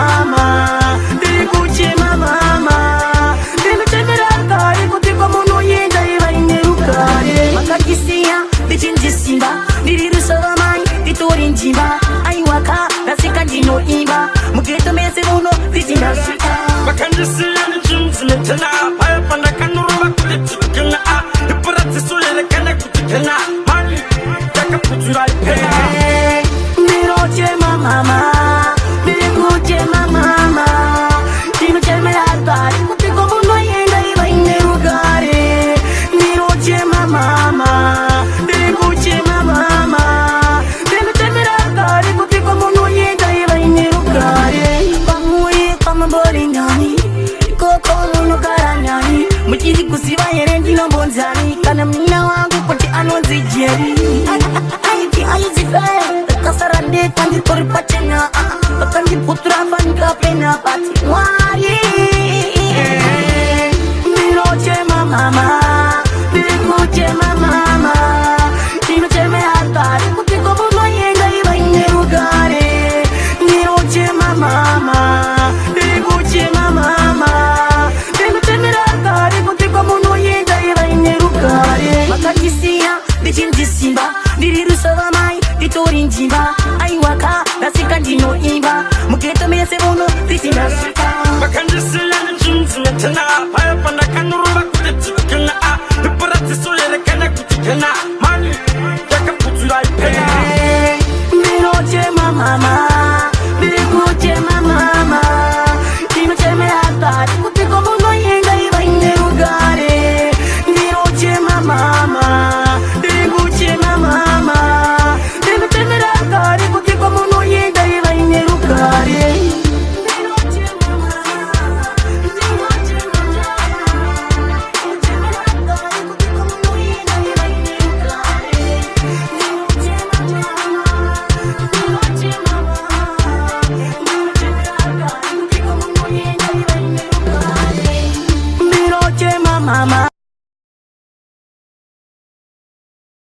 mama ndikuchema mama ndinochemera kare kuti kwamunoenda ivaingerukare makatisiya ndichinjisimba ndirirusavamai nditori njimba aiwaka rasika ndinoimba mugeto mese muno ndichingasvika vakandisiya ndichimzimetena paya pandakanurova kuti tikena ipuradzisoyerekana kuti kena mani takaputura ipena ndinochema mama ndikuchema mama ndinochemera kare kuti kwamunoenda ivaingerukare ndinochema mama ndikuchema mama ndinochemera kare kuti kwamunoenda ivaingerukare pamuri pamambori nyani koko munogara nyani muchiri kuziva here ndinombonzani kana muna wangu kuti anonzi jeri aiti aizive kasara ndekanditori pachena vakandiputura fanikapena pati mwari ndinochema mama ndikuchema mama ndinochemera kare kuti kwamunoenda ivaingerugare ndinochema mama ndikuchema mama ndinochemera kare kuti kwamunoenda ivaingerugare vakandisiya ndichinjisimba ndirirusavamai nditori njimba aiwaka rasika ndinoimba mugeto mese muno ndichingasvika vakandisiya ndichimzimetena paya pandakanurova kuti tikena ipuradzisoyerekana kuti kena mani takaputura ipena ndinochema mama